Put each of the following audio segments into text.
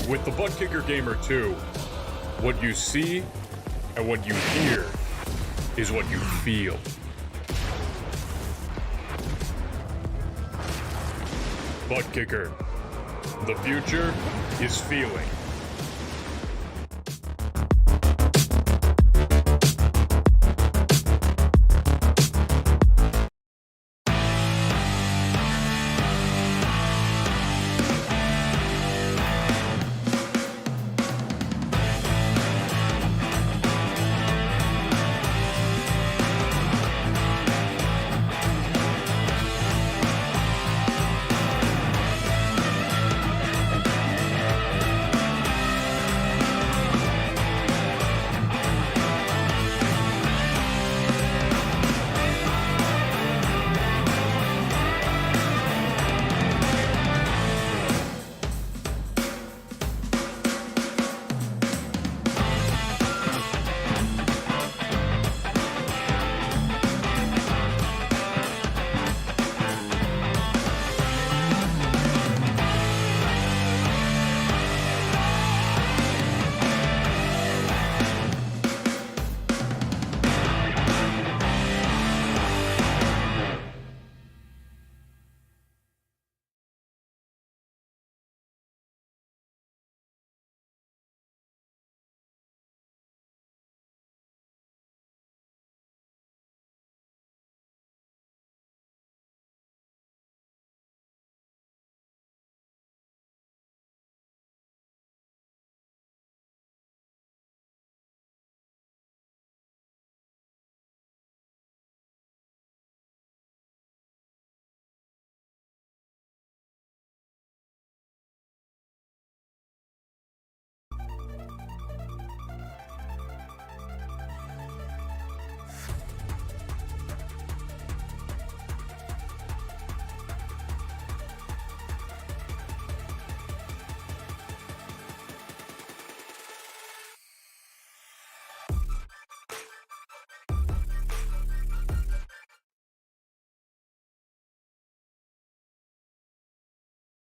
With the Butt Kicker Gamer 2, what you see and what you hear is what you feel. Butt Kicker. The future is feeling.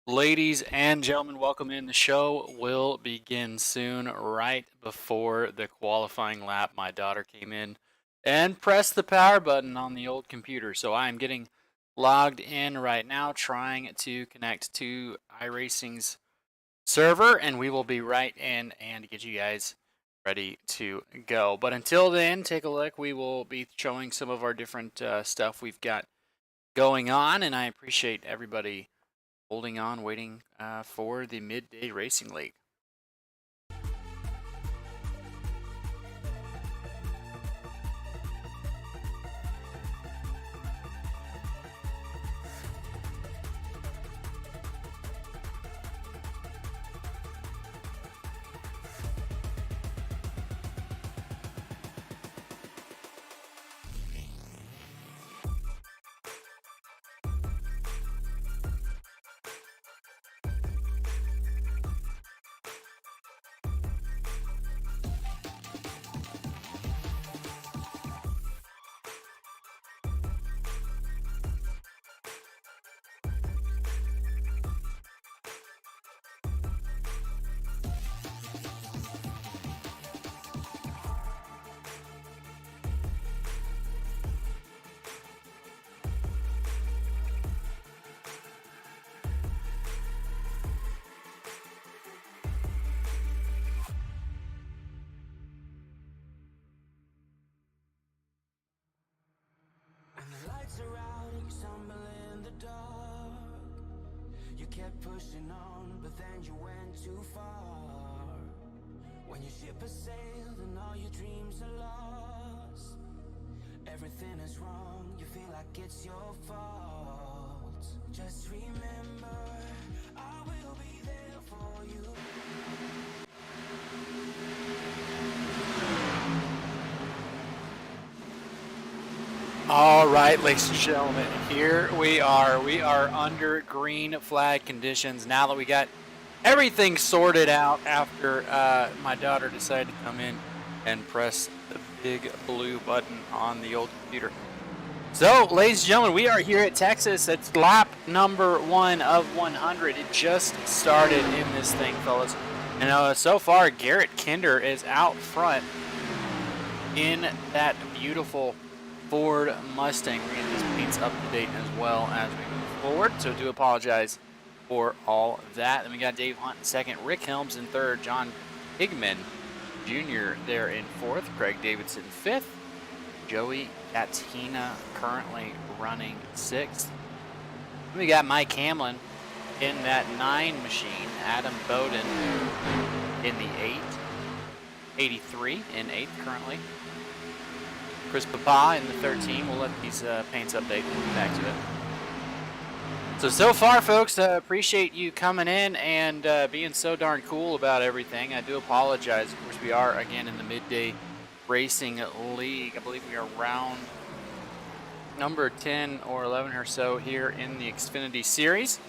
Ladies and gentlemen, welcome in. The show will begin soon. Right before the qualifying lap, my daughter came in and pressed the power button on the old computer. So I'm getting logged in right now, trying to connect to iRacing's server, and we will be right in and get you guys ready to go. But until then, take a look. We will be showing some of our different stuff we've got going on, and I appreciate everybody holding on, waiting for the Midday Racing League. Kept pushing on, but then you went too far. When your ship has sailed and all your dreams are lost, everything is wrong, you feel like it's your fault. Just remember, I will be there for you. All right, ladies and gentlemen, here we are. We are under green flag conditions now that we got everything sorted out after my daughter decided to come in and press the big blue button on the old computer. So, ladies and gentlemen, we are here at Texas. It's lap number 1 of 100. It just started in this thing, fellas. And so far, Garrett Kinder is out front in that beautiful Ford Mustang. We're getting these paints up to date as well as we move forward, so do apologize for all of that. Then we got Dave Hunt in second, Rick Helms in third, John Higman Jr. there in fourth, Craig Davidson fifth, Joey Katina currently running sixth. Then we got Mike Hamlin in that 9 machine, Adam Bowden in the 8, 83 in 8th currently. Chris Papa in the 13. We'll let these paints update and we'll back to it. So far, folks, appreciate you coming in and being so darn cool about everything. I do apologize. Of course, we are, again, in the Midday Racing League. I believe we are round number 10 or 11 or so here in the Xfinity Series.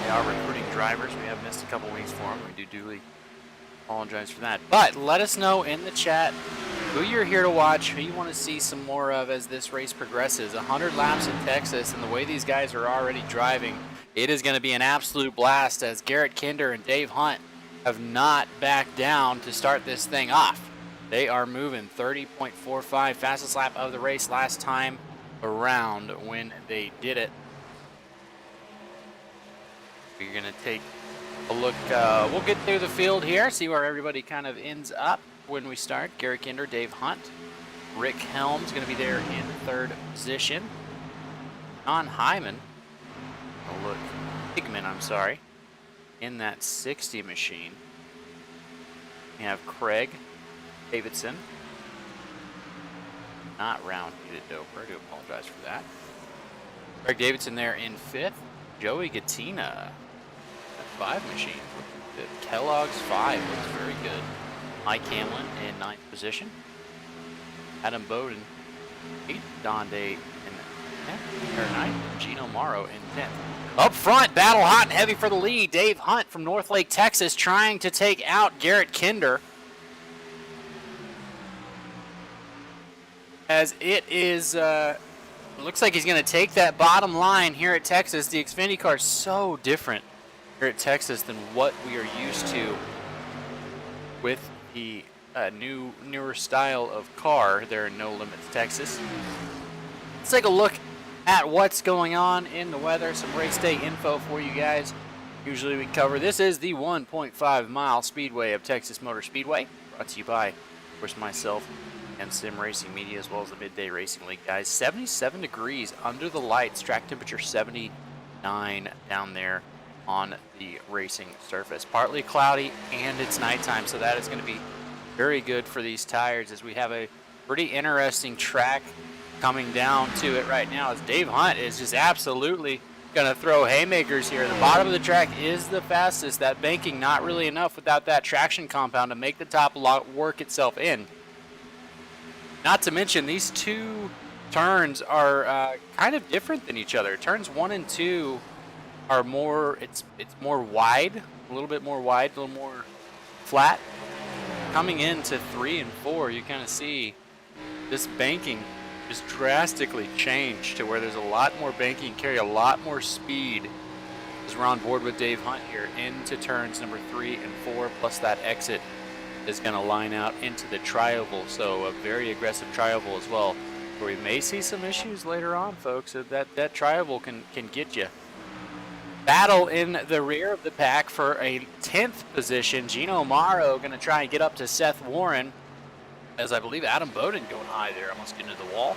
They are recruiting drivers. We have missed a couple weeks for them. We do duly apologize for that. But let us know in the chat who you're here to watch, who you want to see some more of as this race progresses. 100 laps in Texas, and the way these guys are already driving, it is going to be an absolute blast as Garrett Kinder and Dave Hunt have not backed down to start this thing off. They are moving 30.45, fastest lap of the race last time around when they did it. We're going to take a look. We'll get through the field here, see where everybody kind of ends up when we start. Garrett Kinder, Dave Hunt, Rick Helms going to be there in third position. John Hyman, Higman, I'm sorry, in that 60 machine. We have Craig Davidson, not round heated over. I do apologize for that. Craig Davidson there in fifth. Joey Katina, 5 machine. The Kellogg's 5 looks very good. Mike Hamlin in 9th position. Adam Bowden, 8th. Don Day in 10th. Or 9th. Gino Morrow in 10th. Up front, battle hot and heavy for the lead. Dave Hunt from Northlake, Texas, trying to take out Garrett Kinder. As it is, looks like he's going to take that bottom line here at Texas. The Xfinity car is so different here at Texas than what we are used to with the newer style of car there in No Limits, Texas. Let's take a look at what's going on in the weather. Some race day info for you guys. Usually we cover. This is the 1.5 mile speedway of Texas Motor Speedway. Brought to you by, of course, myself and Sim Racing Media, as well as the Midday Racing League, guys. 77 degrees under the lights. Track temperature 79 down there on the racing surface. Partly cloudy, and it's nighttime, so that is going to be very good for these tires as we have a pretty interesting track coming down to it right now as Dave Hunt is just absolutely going to throw haymakers here. The bottom of the track is the fastest. That banking not really enough without that traction compound to make the top lot work itself in. Not to mention these two turns are kind of different than each other. Turns 1 and 2 are more, it's more wide, a little bit more wide, a little more flat. Coming into 3 and 4, you kind of see this banking just drastically changed to where there's a lot more banking, carry a lot more speed as we're on board with Dave Hunt here into turns number 3 and 4, plus that exit is going to line out into the tri-oval, so a very aggressive tri-oval as well, where we may see some issues later on, folks. That tri-oval can get you. Battle in the rear of the pack for a 10th position. Gino Morrow going to try and get up to Seth Warren, as I believe Adam Bowden going high there, almost getting to the wall.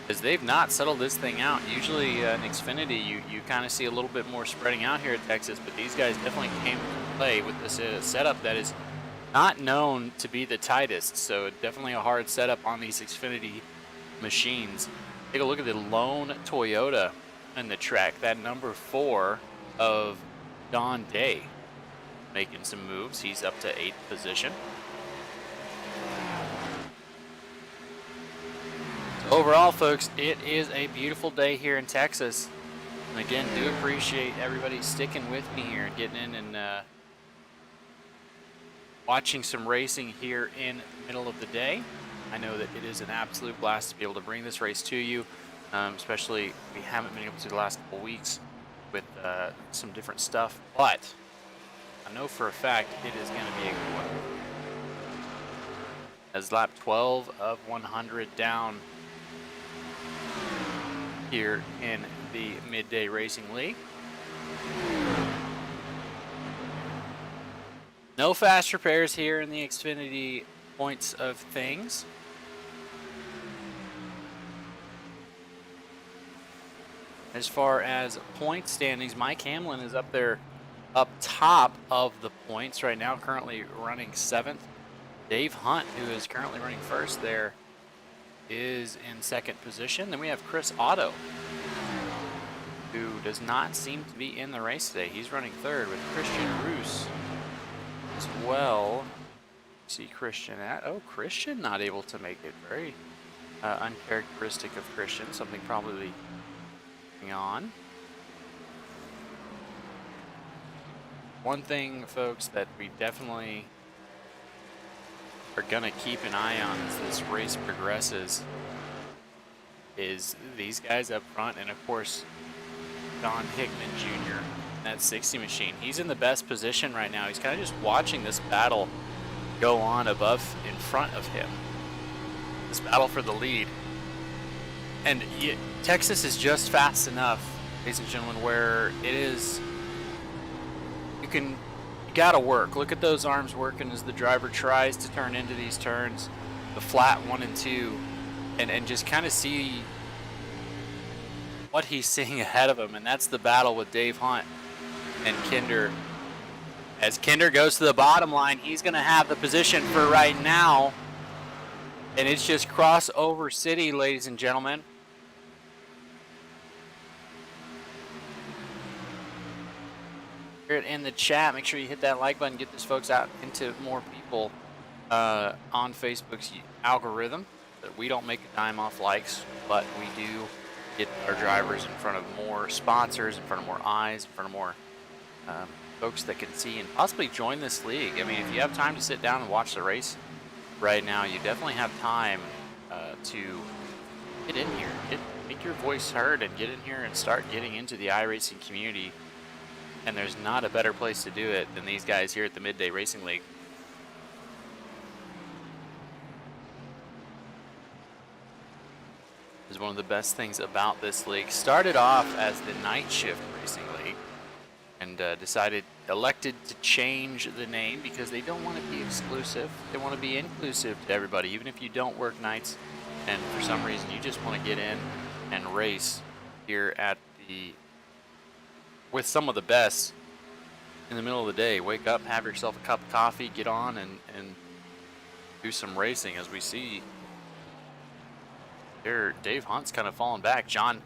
As they've not settled this thing out. Usually in Xfinity, you kind of see a little bit more spreading out here at Texas, but these guys definitely came to play with this setup that is not known to be the tightest, so definitely a hard setup on these Xfinity machines. Take a look at the lone Toyota in the track, that number 4 of Don Day making some moves. He's up to 8th position. So overall, folks, it is a beautiful day here in Texas. And again, do appreciate everybody sticking with me here and getting in and watching some racing here in the middle of the day. I know that it is an absolute blast to be able to bring this race to you. especially we haven't been able to the last couple weeks with some different stuff. But I know for a fact it is going to be a good one. As lap 12 of 100 down here in the Midday Racing League. No fast repairs here in the Xfinity points of things. As far as point standings, Mike Hamlin is up there, up top of the points right now, currently running 7th. Dave Hunt, who is currently running 1st there, is in 2nd position. Then we have Chris Otto, who does not seem to be in the race today. He's running 3rd with Christian Roos as well. See Christian at, oh, Christian not able to make it. Very uncharacteristic of Christian, something probably going on. One thing, folks, that we definitely are gonna keep an eye on as this race progresses is these guys up front, and of course Don Hickman Jr., that 60 machine. He's in the best position right now. He's kind of just watching this battle go on above in front of him, this battle for the lead. And Texas is just fast enough, ladies and gentlemen, where it is, you gotta work. Look at those arms working as the driver tries to turn into these turns, the flat 1 and 2, and just kind of see what he's seeing ahead of him. And that's the battle with Dave Hunt and Kinder. As Kinder goes to the bottom line, he's gonna have the position for right now. And it's just crossover city, ladies and gentlemen. In the chat, make sure you hit that like button, get this folks out into more people on Facebook's algorithm. That we don't make a dime off likes, but we do get our drivers in front of more sponsors, in front of more eyes, in front of more folks that can see and possibly join this league. I mean, if you have time to sit down and watch the race right now, you definitely have time to get in here, make your voice heard, and get in here and start getting into the iRacing community. And there's not a better place to do it than these guys here at the Midday Racing League. Is one of the best things about this league. Started off as the Night Shift Racing League, and elected to change the name because they don't want to be exclusive. They want to be inclusive to everybody, even if you don't work nights and for some reason you just want to get in and race here at the with some of the best in the middle of the day. Wake up, have yourself a cup of coffee, get on and do some racing. As we see here, Dave Hunt's kind of fallen back. John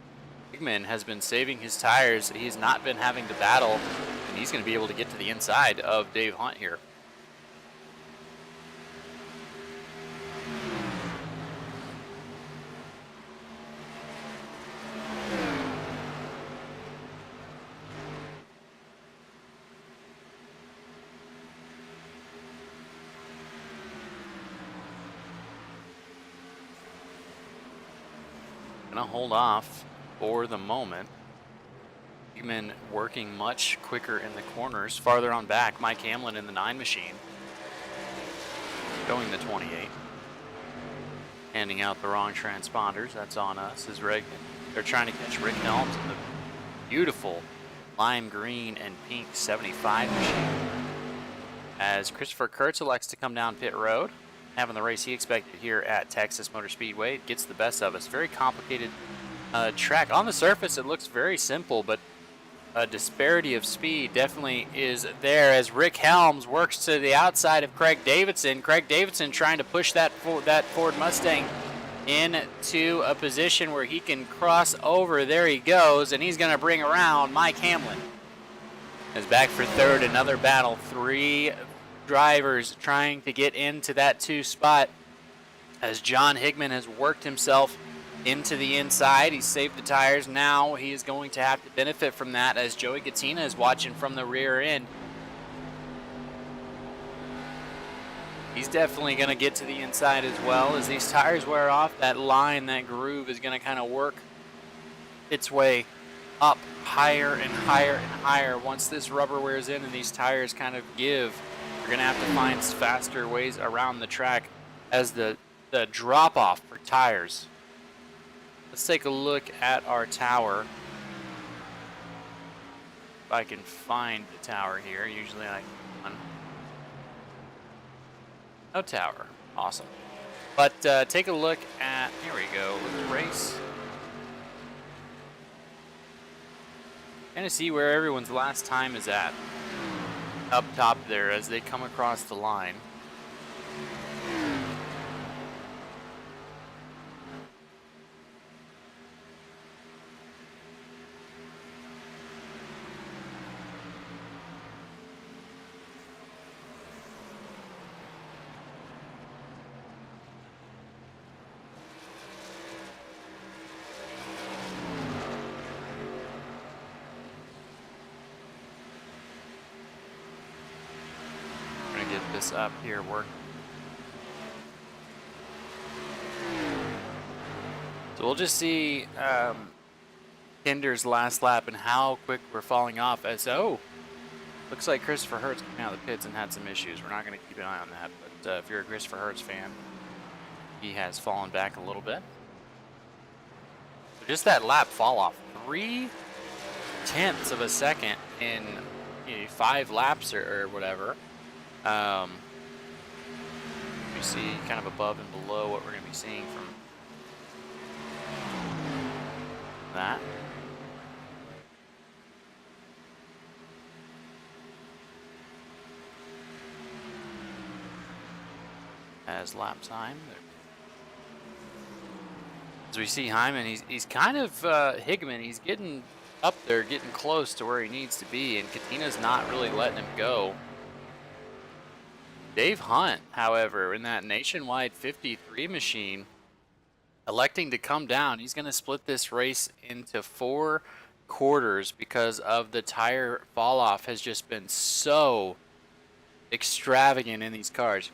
Hickman has been saving his tires. He's not been having to battle, and he's going to be able to get to the inside of Dave Hunt here. Gonna hold off for the moment. Hickman working much quicker in the corners. Farther on back, Mike Hamlin in the 9 machine. Going the 28. Handing out the wrong transponders. That's on us as they're trying to catch Rick Helms in the beautiful lime green and pink 75 machine. As Christopher Kurtz elects to come down pit road, having the race he expected here at Texas Motor Speedway. It gets the best of us. Very complicated track. On the surface, it looks very simple, but a disparity of speed definitely is there as Rick Helms works to the outside of Craig Davidson. Craig Davidson trying to push that Ford Mustang into a position where he can cross over. There he goes, and he's going to bring around Mike Hamlin. Is back for third. Another battle. 3 drivers trying to get into that 2 spot as John Hickman has worked himself into the inside. He's saved the tires. Now he is going to have to benefit from that as Joey Gattina is watching from the rear end. He's definitely going to get to the inside as well. As these tires wear off, that line, that groove is going to kind of work its way up higher and higher and higher. Once this rubber wears in and these tires kind of give, you're going to have to find faster ways around the track as the drop off for tires. Let's take a look at our tower. If I can find the tower here, usually I can. No tower, awesome. But take a look at, here we go, let's race. Kind of see where everyone's last time is at. Up top there as they come across the line. Get this up here work. So we'll just see Kinder's last lap and how quick we're falling off as looks like Christopher Hertz came out of the pits and had some issues. We're not going to keep an eye on that, but if you're a Christopher Hertz fan, he has fallen back a little bit. So just that lap fall off, 0.3 of a second in 5 laps or whatever. You see kind of above and below what we're going to be seeing from that. As lap time. As we see Hyman, he's kind of Higman. He's getting up there, getting close to where he needs to be, and Katina's not really letting him go. Dave Hunt, however, in that Nationwide 53 machine, electing to come down. He's going to split this race into 4 quarters because of the tire fall off has just been so extravagant in these cars.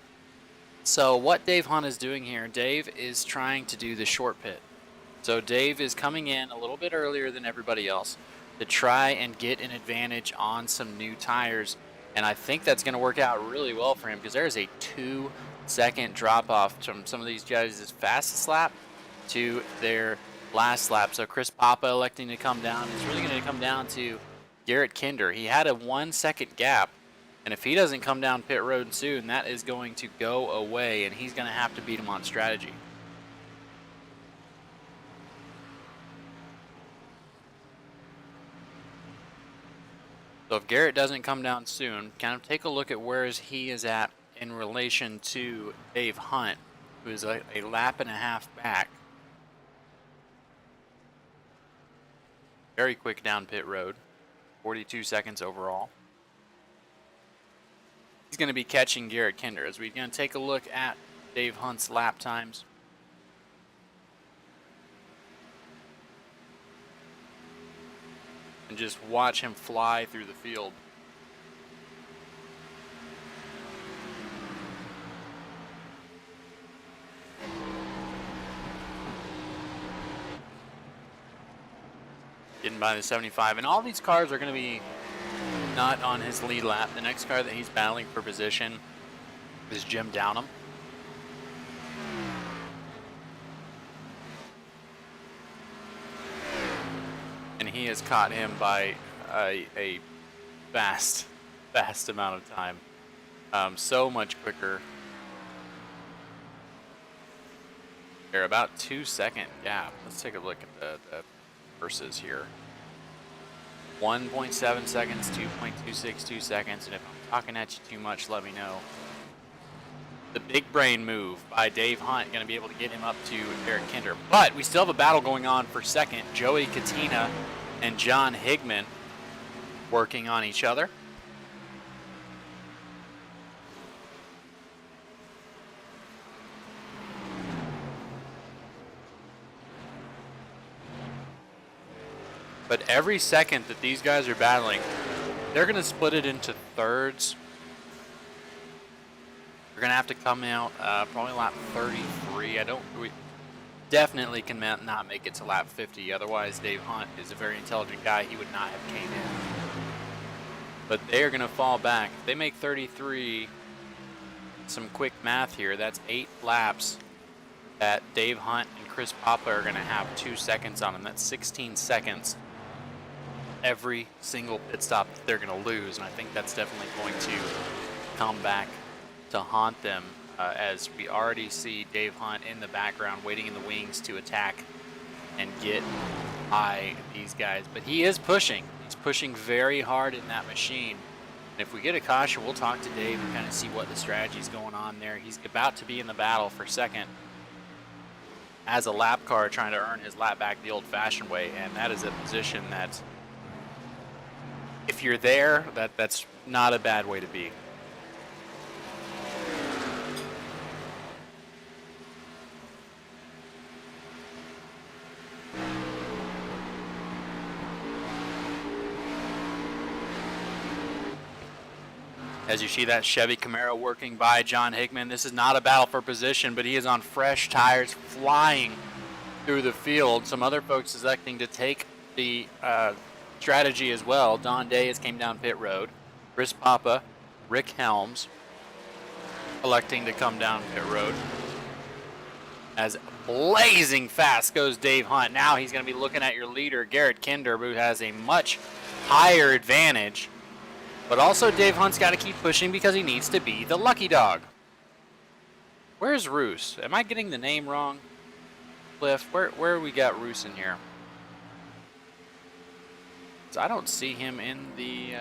So what Dave Hunt is doing here, Dave is trying to do the short pit. So Dave is coming in a little bit earlier than everybody else to try and get an advantage on some new tires. And I think that's going to work out really well for him because there's a 2-second drop off from some of these guys' fastest lap to their last lap. So Chris Papa electing to come down. It's really going to come down to Garrett Kinder. He had a 1-second gap, and if he doesn't come down pit road soon, that is going to go away, and he's going to have to beat him on strategy. So if Garrett doesn't come down soon, kind of take a look at where he is at in relation to Dave Hunt, who is a lap and a half back. Very quick down pit road, 42 seconds overall. He's going to be catching Garrett Kinder as we're going to take a look at Dave Hunt's lap times. And just watch him fly through the field. Getting by the 75, and all these cars are going to be not on his lead lap. The next car that he's battling for position is Jim Downham. And he has caught him by a vast amount of time. So much quicker. They're about 2-second gap. Let's take a look at the versus here. 1.7 seconds, 2.262 seconds, and if I'm talking at you too much, let me know. The big brain move by Dave Hunt going to be able to get him up to Garrett Kinder. But we still have a battle going on for second. Joey Katina and John Higman working on each other. But every second that these guys are battling, they're going to split it into thirds. We're going to have to come out probably lap 33. definitely can not make it to lap 50. Otherwise, Dave Hunt is a very intelligent guy. He would not have came in. But they are going to fall back. If they make 33, some quick math here, that's 8 laps that Dave Hunt and Chris Papa are going to have 2 seconds on them. That's 16 seconds every single pit stop that they're going to lose. And I think that's definitely going to come back to haunt them, as we already see Dave Hunt in the background waiting in the wings to attack and get by these guys. But he is pushing. He's pushing very hard in that machine. And if we get a caution, we'll talk to Dave and kind of see what the strategy is going on there. He's about to be in the battle for second as a lap car, trying to earn his lap back the old-fashioned way. And that is a position that, if you're there, that's not a bad way to be. As you see that Chevy Camaro working by John Hickman, this is not a battle for position, but he is on fresh tires flying through the field. Some other folks electing to take the strategy as well. Don Day came down pit road. Chris Papa, Rick Helms electing to come down pit road. As blazing fast goes Dave Hunt. Now he's going to be looking at your leader, Garrett Kinder, who has a much higher advantage. But also Dave Hunt's got to keep pushing because he needs to be the lucky dog. Where's Roos? Am I getting the name wrong? Cliff, where we got Roos in here? I don't see him in the...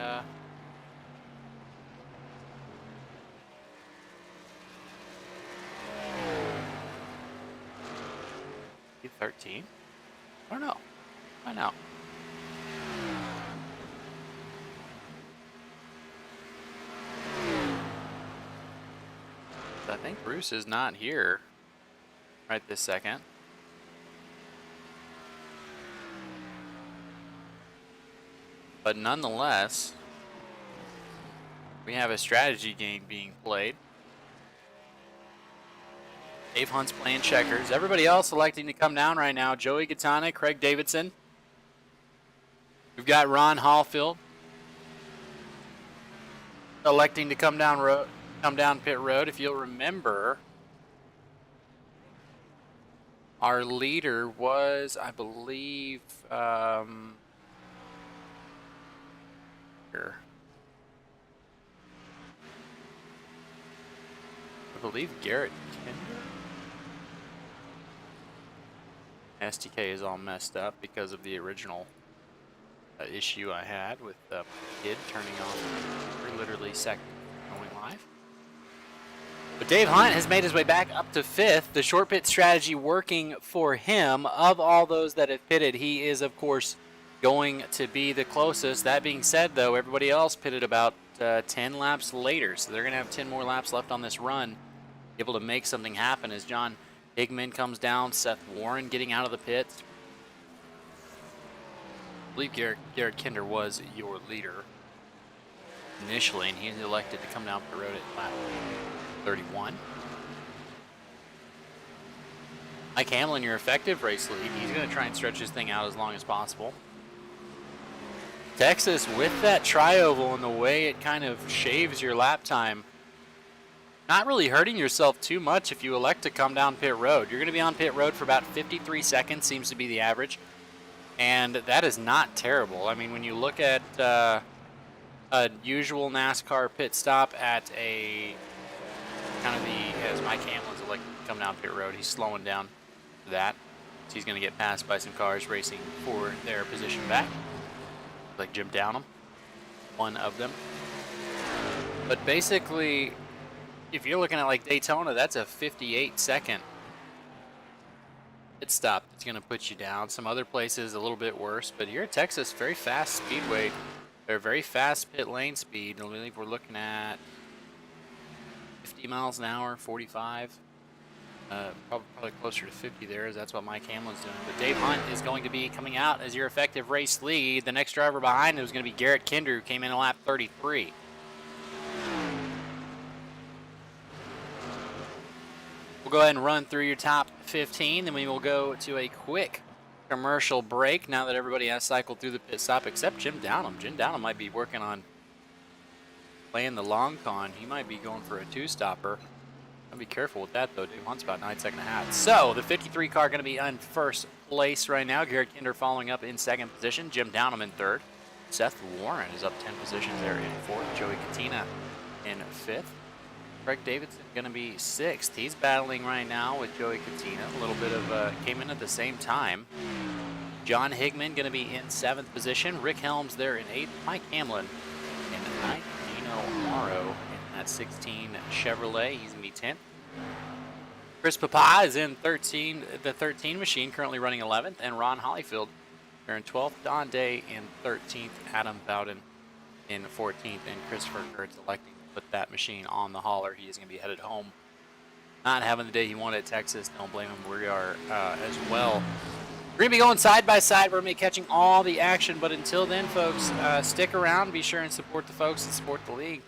P13? I don't know. I know. I think Bruce is not here right this second. But nonetheless, we have a strategy game being played. Dave Hunt's playing checkers. Everybody else electing to come down right now. Joey Gattana, Craig Davidson. We've got Ron Hallfield electing to come down pit road. If you'll remember, our leader was, I believe, here. I believe Garrett Kinder. STK is all messed up because of the original issue I had with the kid turning on literally second going live. But Dave Hunt has made his way back up to 5th. The short pit strategy working for him. Of all those that have pitted, he is, of course, going to be the closest. That being said, though, everybody else pitted about 10 laps later. So they're going to have 10 more laps left on this run, able to make something happen as John Hickman comes down. Seth Warren getting out of the pits. I believe Garrett Kinder was your leader initially, and he's elected to come down the road at lap 31. Mike Hamlin, your effective race lead. He's going to try and stretch this thing out as long as possible. Texas, with that tri-oval and the way it kind of shaves your lap time, not really hurting yourself too much if you elect to come down pit road. You're going to be on pit road for about 53 seconds, seems to be the average. And that is not terrible. I mean, when you look at a usual NASCAR pit stop at a kind of as Mike Hamlin's elected to come down pit road, he's slowing down for that. So he's going to get passed by some cars racing for their position back. Like Jim Downham, one of them. But basically, if you're looking at like Daytona, that's a 58-second pit stop that's going to put you down. Some other places a little bit worse, but here at Texas, very fast speedway. They're very fast pit lane speed. I believe we're looking at 50 miles an hour, 45. Probably closer to 50 there, as that's what Mike Hamlin's doing. But Dave Hunt is going to be coming out as your effective race lead. The next driver behind him is going to be Garrett Kinder, who came in at lap 33. We'll go ahead and run through your top 15, then we will go to a quick commercial break now that everybody has cycled through the pit stop except Jim Downham. Jim Downham might be working on playing the long con. He might be going for a two-stopper. I'll be careful with that, though. Dave Hunt's about 9 seconds ahead. So, the 53 car going to be in first place right now. Garrett Kinder following up in second position. Jim Downham in third. Seth Warren is up 10 positions there in fourth. Joey Katina in fifth. Craig Davidson going to be sixth. He's battling right now with Joey Katina. A little bit of came in at the same time. John Higman going to be in seventh position. Rick Helms there in eighth. Mike Hamlin in ninth. Dino Morrow in that 16 Chevrolet. He's going to be 10th. Chris Papa is in the 13 machine, currently running 11th. And Ron Hollyfield are in 12th. Don Day in 13th. Adam Bowden in 14th. And Christopher Kurtz electing to put that machine on the hauler. He is going to be headed home. Not having the day he wanted at Texas. Don't blame him. We are as well. We're going to be going side by side. We're going to be catching all the action. But until then, folks, stick around. Be sure and support the folks and support the league.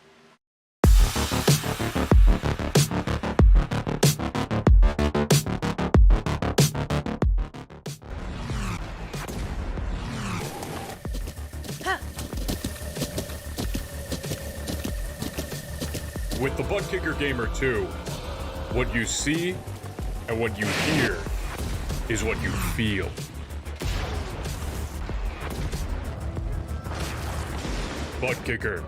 With the Butt Kicker Gamer 2, what you see and what you hear is what you feel. Butt Kicker.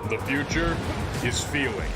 The future is feeling.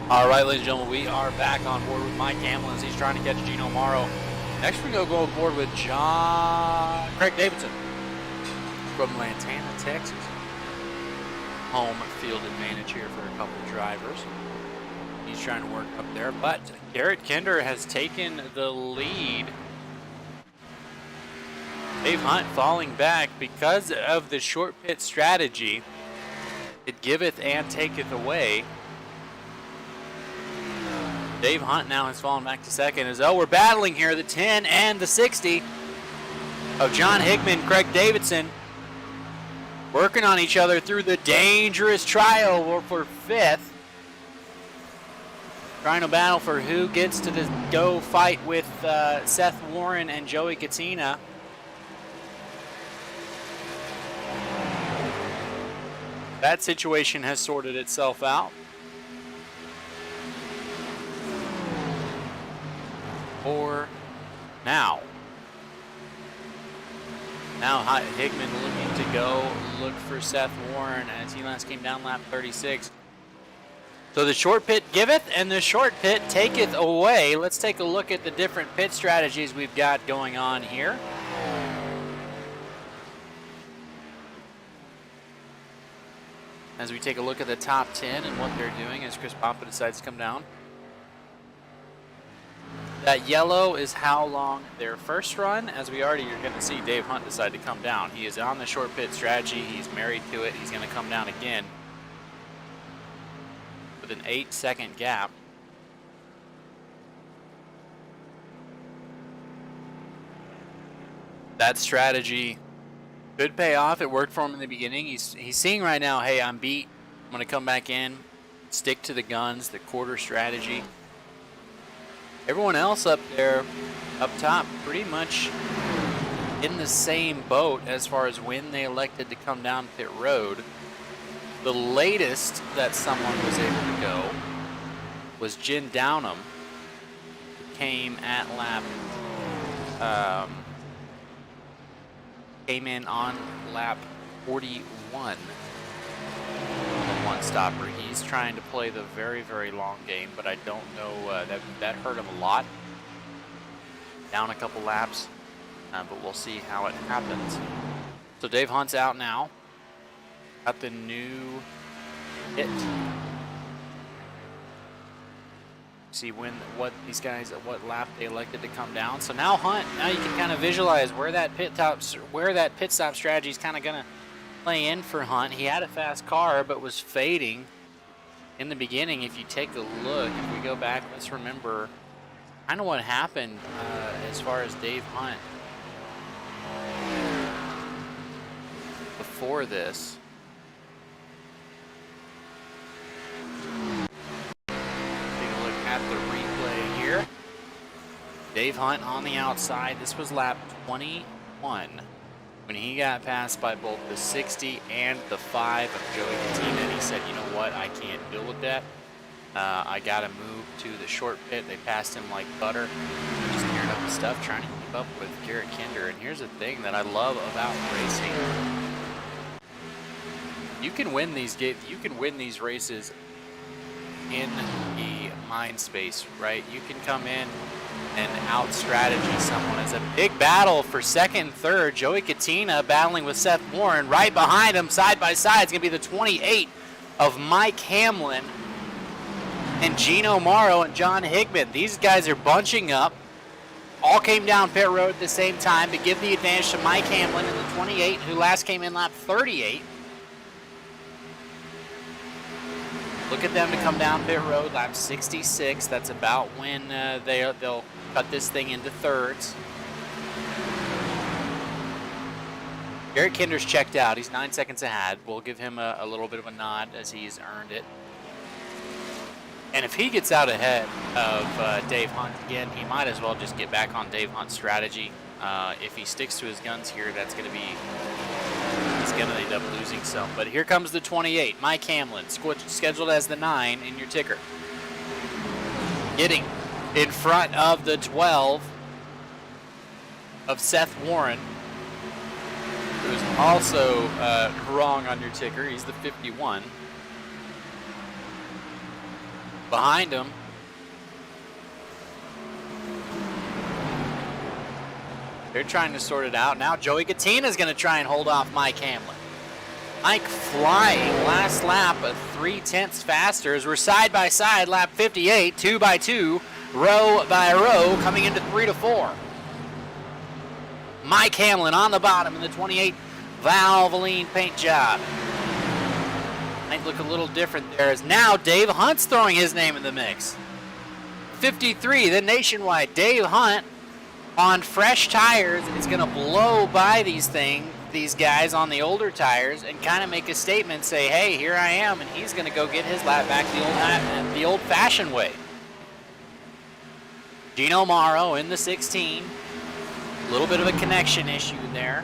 All right, ladies and gentlemen, we are back on board with Mike Hamlin as he's trying to catch Gino Morrow. Next, we're going to go on board with Craig Davidson from Lantana, Texas. Home field advantage here for a couple of drivers. He's trying to work up there, but Garrett Kinder has taken the lead. Dave Hunt falling back because of the short pit strategy. It giveth and taketh away. Dave Hunt now has fallen back to second as we're battling here the 10 and the 60 of John Hickman, Craig Davidson, working on each other through the dangerous trial for fifth. Trying to battle for who gets to go fight with Seth Warren and Joey Katina. That situation has sorted itself out. For now. Now Hickman looking to go look for Seth Warren as he last came down lap 36. So the short pit giveth and the short pit taketh away. Let's take a look at the different pit strategies we've got going on here. As we take a look at the top 10 and what they're doing as Chris Papa decides to come down. That yellow is how long their first run. As we already are going to see, Dave Hunt decide to come down. He is on the short pit strategy. He's married to it. He's going to come down again with an 8-second gap. That strategy could pay off. It worked for him in the beginning. He's seeing right now, hey, I'm beat. I'm going to come back in, stick to the guns, the quarter strategy. Everyone else up there, up top, pretty much in the same boat as far as when they elected to come down pit road. The latest that someone was able to go was Jen Downham, who came at lap, came in on lap 41. One stopper. He's trying to play the very, very long game, but I don't know, that hurt him a lot. Down a couple laps, but we'll see how it happens. So Dave Hunt's out now. Got the new hit. See what these guys, at what lap they elected to come down. So now Hunt, now you can kind of visualize where that pit stop strategy is kind of gonna play in for Hunt. He had a fast car, but was fading in the beginning. If you take a look, if we go back, let's remember kind of what happened as far as Dave Hunt before this. Take a look at the replay here. Dave Hunt on the outside. This was lap 21. When he got passed by both the 60 and the 5 of Joey Katina, and he said, you know what, I can't deal with that. I got to move to the short pit. They passed him like butter. Just gearing up the stuff, trying to keep up with Garrett Kinder. And here's the thing that I love about racing. You can win these races in the mind space, right? You can come in and out-strategy someone. It's a big battle for second and third. Joey Katina battling with Seth Warren. Right behind him, side by side, it's going to be the 28 of Mike Hamlin and Gino Morrow and John Hickman. These guys are bunching up. All came down pit road at the same time to give the advantage to Mike Hamlin in the 28, who last came in lap 38. Look at them to come down pit road, lap 66. That's about when they'll cut this thing into thirds. Garrett Kinder's checked out. He's 9 seconds ahead. We'll give him a little bit of a nod as he's earned it. And if he gets out ahead of Dave Hunt again, he might as well just get back on Dave Hunt's strategy. If he sticks to his guns here, that's going to be... he's going to end up losing some. But here comes the 28, Mike Hamlin, scheduled as the 9 in your ticker. Getting in front of the 12 of Seth Warren, who is also wrong on your ticker. He's the 51. behind him. They're trying to sort it out. Now Joey Katina is going to try and hold off Mike Hamlin. Mike flying last lap at 0.3 faster as we're side by side, lap 58, 2 by 2, row by row, coming into 3 to 4. Mike Hamlin on the bottom in the 28 Valvoline paint job. Might look a little different there as now Dave Hunt's throwing his name in the mix. 53, the Nationwide. Dave Hunt on fresh tires is going to blow by these guys on the older tires and kind of make a statement, say, hey, here I am, and he's going to go get his lap back the old-fashioned way. Gino Morrow in the 16. A little bit of a connection issue there.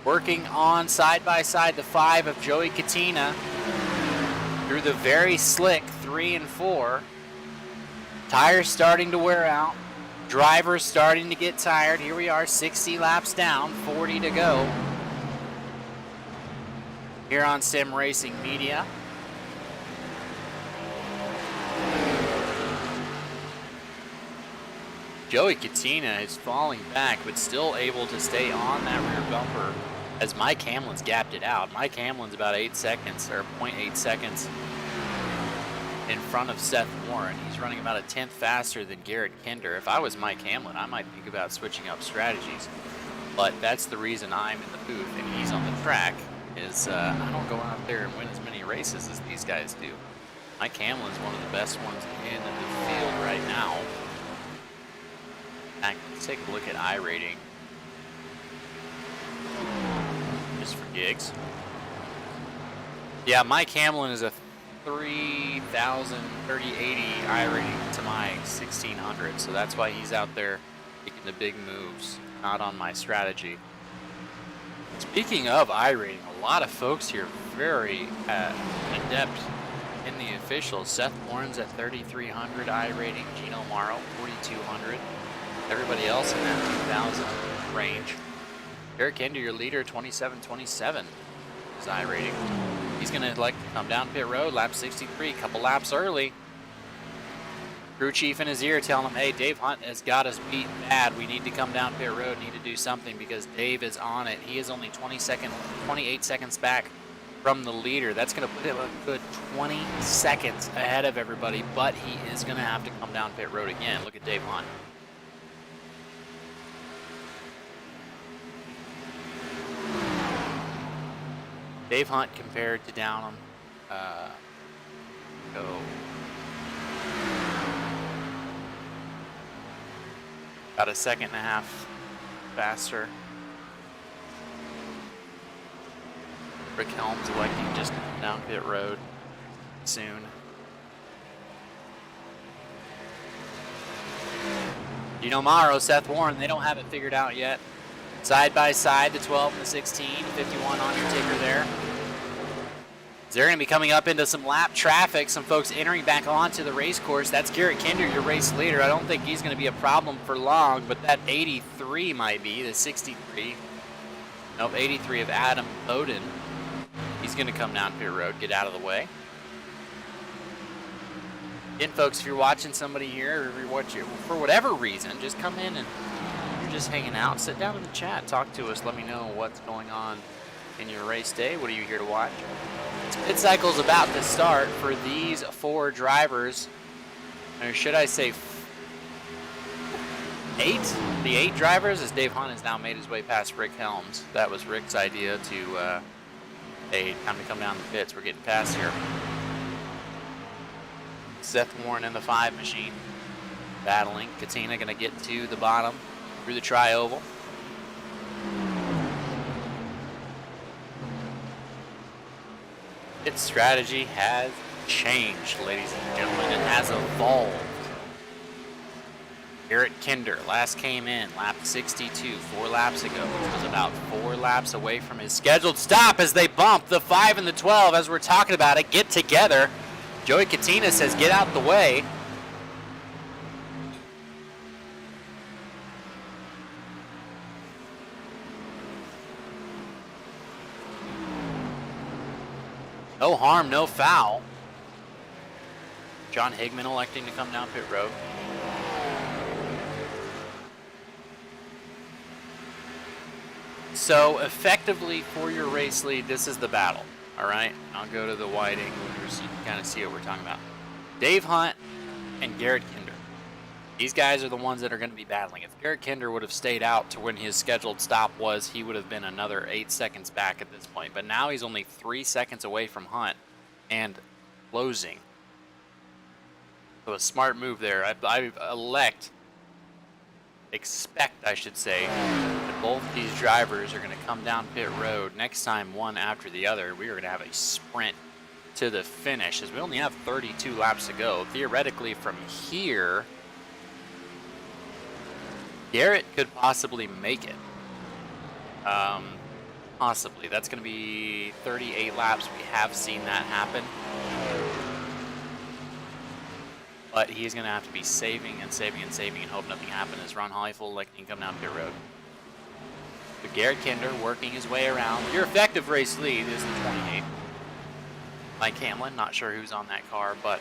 Working on side-by-side the 5 of Joey Katina through the very slick 3 and 4. Tires starting to wear out. Drivers starting to get tired. Here we are, 60 laps down, 40 to go. Here on Sim Racing Media. Joey Katina is falling back, but still able to stay on that rear bumper as Mike Hamlin's gapped it out. Mike Hamlin's about 8 seconds, or 0.8 seconds in front of Seth Warren. He's running about a 10th faster than Garrett Kinder. If I was Mike Hamlin, I might think about switching up strategies. But that's the reason I'm in the booth and he's on the track, is I don't go out there and win as many races as these guys do. Mike Hamlin's one of the best ones in the field right now. In fact, let's take a look at iRating. Just for gigs. Yeah, Mike Hamlin is a 3,000, 3080 iRating to my 1600, so that's why he's out there making the big moves, not on my strategy. Speaking of iRating, a lot of folks here very adept in the officials. Seth Warren's at 3,300 iRating, Gino Morrow 4,200. Everybody else in that 2,000 range. Eric Kinder, your leader, 2727 is iRating. He's going to like to come down pit road, lap 63, couple laps early. Crew chief in his ear telling him, hey, Dave Hunt has got us beat bad. We need to come down pit road, need to do something because Dave is on it. He is only 28 seconds back from the leader. That's going to put him a good 20 seconds ahead of everybody, but he is going to have to come down pit road again. Look at Dave Hunt. Dave Hunt compared to Downham, about a second and a half faster. Rick Helms electing just to come down pit road soon. Gino Morrow, Seth Warren, they don't have it figured out yet. Side by side, the 12 and the 16, 51 on your ticker there. They're going to be coming up into some lap traffic, some folks entering back onto the race course. That's Garrett Kinder, your race leader. I don't think he's going to be a problem for long, but that 83 might be, the 63. Nope, 83 of Adam Bowden. He's going to come down pit road, get out of the way. Again, folks, if you're watching somebody here, or if you're watching, for whatever reason, just come in and just hanging out, sit down in the chat, talk to us, let me know what's going on in your race day. What are you here to watch? Pit cycle's about to start for these 4 drivers, or should I say 8? The 8 drivers, as Dave Hunt has now made his way past Rick Helms. That was Rick's idea to, hey, time to come down the pits. We're getting past here. Seth Warren in the 5 machine, battling. Katina gonna get to the bottom through the tri-oval. Its strategy has changed, ladies and gentlemen. It has evolved. Garrett Kinder last came in, lap 62, 4 laps ago. Which was about 4 laps away from his scheduled stop as they bump the 5 and the 12, as we're talking about it, get together. Joey Katina says, get out the way. No harm, no foul. John Higman electing to come down pit road. So effectively for your race lead, this is the battle. All right, I'll go to the wide angle here so you can kind of see what we're talking about. Dave Hunt and Garrett Kinder. These guys are the ones that are going to be battling. If Garrett Kinder would have stayed out to when his scheduled stop was, he would have been another 8 seconds back at this point. But now he's only 3 seconds away from Hunt and closing. So a smart move there. I expect, I should say, that both these drivers are going to come down pit road next time, one after the other. We are going to have a sprint to the finish, as we only have 32 laps to go. Theoretically, from here, Garrett could possibly make it. Possibly. That's going to be 38 laps. We have seen that happen. But he's going to have to be saving and saving and saving and hope nothing happens as Ron Hollyfield electing to come down pit road. So Garrett Kinder working his way around. Your effective race lead is the 28. Mike Hamlin, not sure who's on that car, but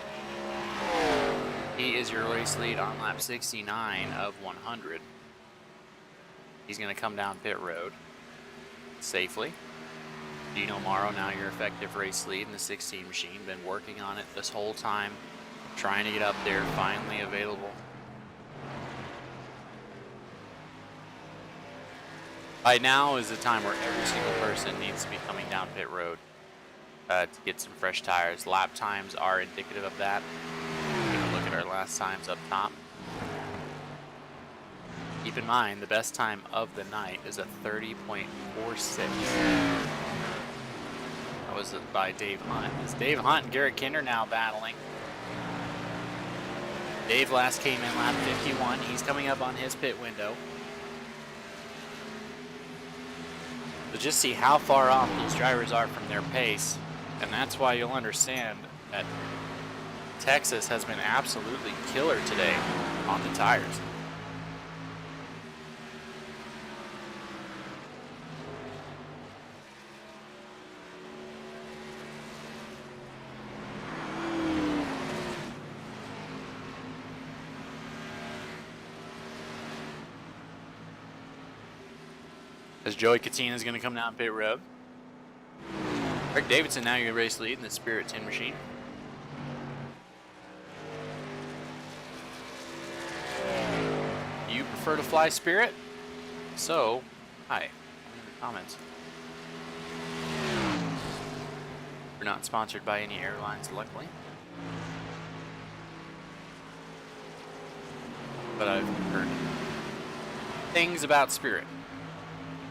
he is your race lead on lap 69 of 100. He's going to come down pit road safely. Dino Morrow, now your effective race lead in the 16 machine. Been working on it this whole time. Trying to get up there, finally available. By now is the time where every single person needs to be coming down pit road to get some fresh tires. Lap times are indicative of that. We're going to look at our last times up top. Keep in mind, the best time of the night is a 30.46. That was by Dave Hunt. It's Dave Hunt and Garrett Kinder now battling. Dave last came in lap 51. He's coming up on his pit window. So just see how far off these drivers are from their pace. And that's why you'll understand that Texas has been absolutely killer today on the tires. As Joey Katina is going to come down pit road. Rick Davidson, now your race lead in the Spirit 10 machine. You prefer to fly Spirit? So, hi. In the comments. We're not sponsored by any airlines, luckily. But I've heard things about Spirit.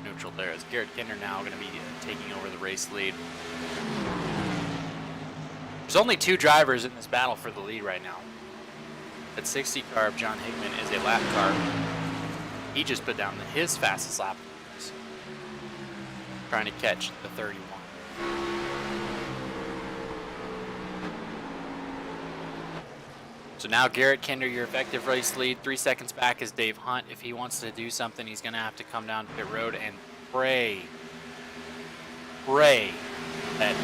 Neutral there as Garrett Kinder now going to be taking over the race lead. There's only two drivers in this battle for the lead right now. That 60 car of John Higman is a lap car. He just put down his fastest lap, trying to catch the 31. So now Garrett Kinder, your effective race lead. 3 seconds back is Dave Hunt. If he wants to do something, he's going to have to come down pit road and pray that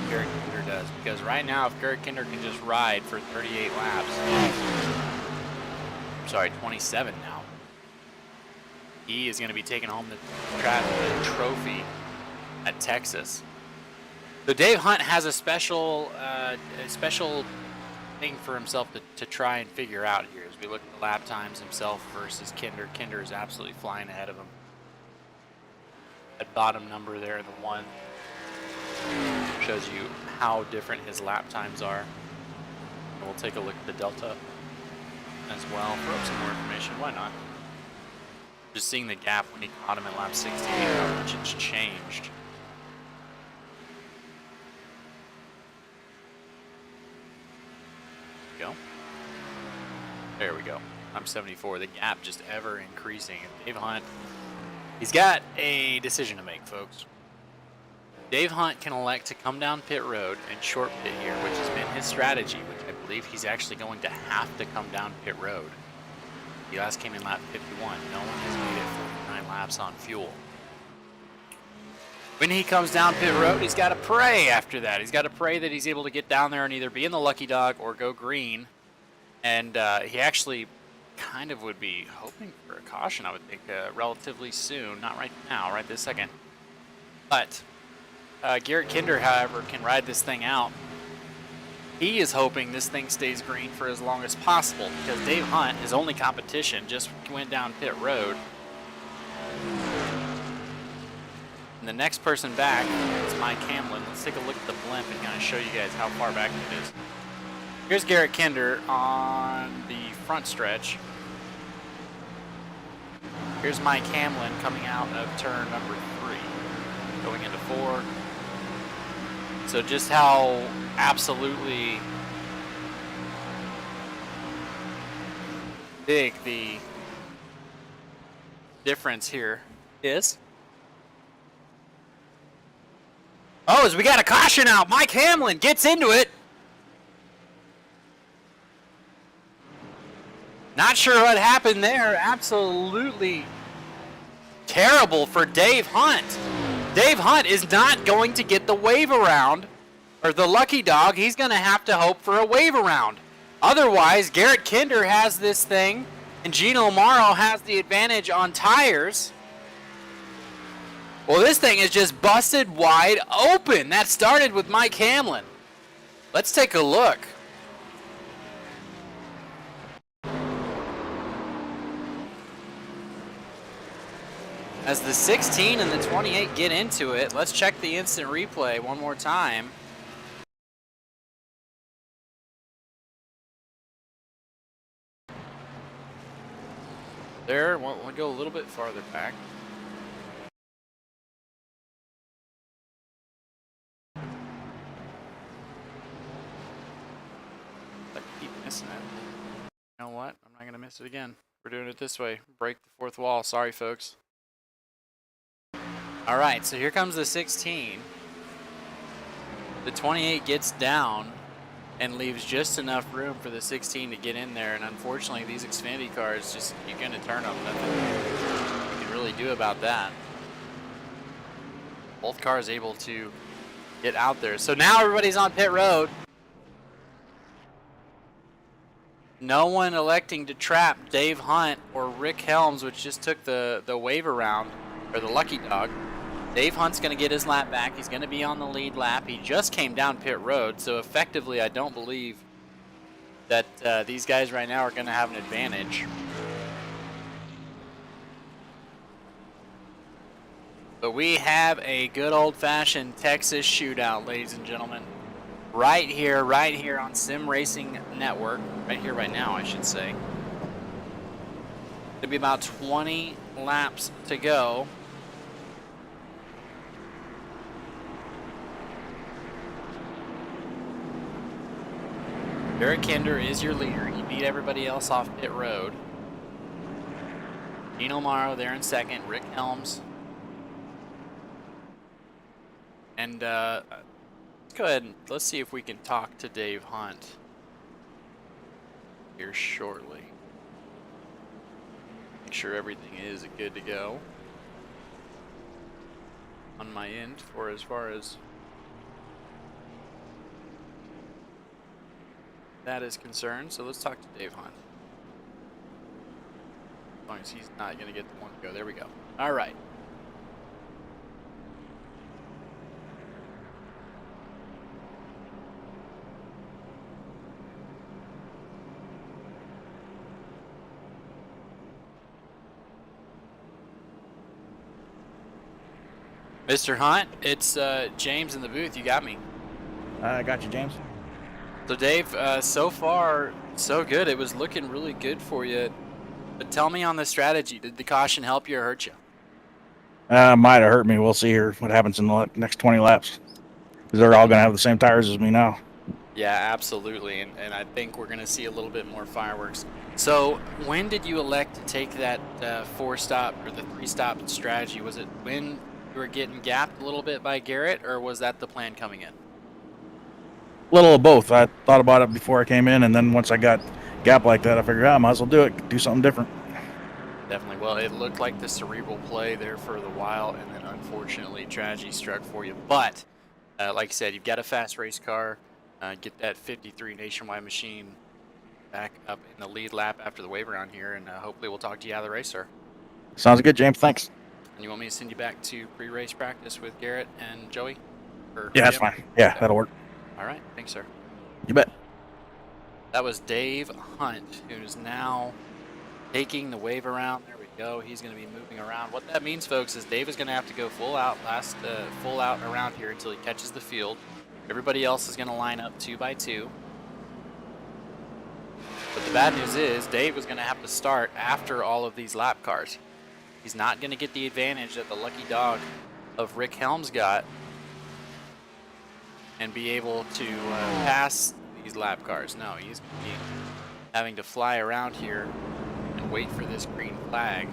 Garrett Kinder does. Because right now, if Garrett Kinder can just ride for 38 laps, I'm sorry, 27 now, he is going to be taking home the trophy at Texas. So Dave Hunt has a special thing for himself to try and figure out here as we look at the lap times himself versus Kinder. Kinder is absolutely flying ahead of him. That bottom number there, the 1, shows you how different his lap times are. And we'll take a look at the Delta as well. Throw up some more information. Why not? Just seeing the gap when he caught him at lap 68, how much it's changed. Go. There we go. I'm 74. The gap just ever increasing. Dave Hunt, he's got a decision to make, folks. Dave Hunt can elect to come down pit road and short pit here, which has been his strategy, which I believe he's actually going to have to come down pit road. He last came in lap 51. No one has made it 49 laps on fuel. When he comes down pit road, he's got to pray after that. He's got to pray that he's able to get down there and either be in the lucky dog or go green. And he actually kind of would be hoping for a caution, I would think, relatively soon. Not right now, right this second. But Garrett Kinder, however, can ride this thing out. He is hoping this thing stays green for as long as possible because Dave Hunt, his only competition, just went down pit road. And the next person back is Mike Hamlin. Let's take a look at the blimp and kind of show you guys how far back it is. Here's Garrett Kinder on the front stretch. Here's Mike Hamlin coming out of turn number 3, going into 4. So just how absolutely big the difference here is. Oh, as we got a caution out, Mike Hamlin gets into it. Not sure what happened there. Absolutely terrible for Dave Hunt. Dave Hunt is not going to get the wave around, or the lucky dog. He's going to have to hope for a wave around. Otherwise, Garrett Kinder has this thing, and Gino Amaro has the advantage on tires. Well, this thing is just busted wide open. That started with Mike Hamlin. Let's take a look. As the 16 and the 28 get into it, let's check the instant replay one more time. There, we'll go a little bit farther back. I keep missing it. You know what? I'm not going to miss it again. We're doing it this way. Break the fourth wall. Sorry, folks. All right, so here comes the 16. The 28 gets down and leaves just enough room for the 16 to get in there. And unfortunately, these Xfinity cars, just you're going to turn them. Nothing you can really do about that. Both cars able to get out there. So now everybody's on pit road. No one electing to trap Dave Hunt or Rick Helms, which just took the wave around, or the lucky dog. Dave Hunt's going to get his lap back. He's going to be on the lead lap. He just came down pit road, so effectively I don't believe that these guys right now are going to have an advantage. But we have a good old-fashioned Texas shootout, ladies and gentlemen. Right here on Sim Racing Network. Right here, right now, I should say. It'll be about 20 laps to go. Garrett Kinder is your leader. He beat everybody else off pit road. Gino Amaro there in second. Rick Helms. And let's go ahead and let's see if we can talk to Dave Hunt here shortly. Make sure everything is good to go on my end for as far as that is concerned. So let's talk to Dave Hunt. As long as he's not going to get the one to go. There we go. All right. Mr. Hunt, it's James in the booth. You got me. I got you, James. So Dave, so far, so good. It was looking really good for you. But tell me on the strategy. Did the caution help you or hurt you? Might have hurt me. We'll see here what happens in the next 20 laps. Because they're all going to have the same tires as me now. Yeah, absolutely. And I think we're going to see a little bit more fireworks. So when did you elect to take that 4-stop or the 3-stop strategy? Was it when you were getting gapped a little bit by Garrett, or was that the plan coming in? A little of both. I thought about it before I came in, and then once I got gapped like that, I figured, I might as well do it. Do something different. Definitely. Well, it looked like the cerebral play there for the while, and then unfortunately tragedy struck for you. But like I said, you've got a fast race car. Get that 53 Nationwide machine back up in the lead lap after the wave around here, and hopefully we'll talk to you out of the race, sir. Sounds good, James. Thanks. And you want me to send you back to pre-race practice with Garrett and Joey? Yeah, that's fine. Yeah, Okay. that'll work. All right. Thanks, sir. You bet. That was Dave Hunt, who is now taking the wave around. There we go. He's going to be moving around. What that means, folks, is Dave is going to have to go full out around here until he catches the field. Everybody else is going to line up 2 by 2. But the bad news is Dave is going to have to start after all of these lap cars. He's not going to get the advantage that the lucky dog of Rick Helms got and be able to pass these lap cars. No, he's going to be having to fly around here and wait for this green flag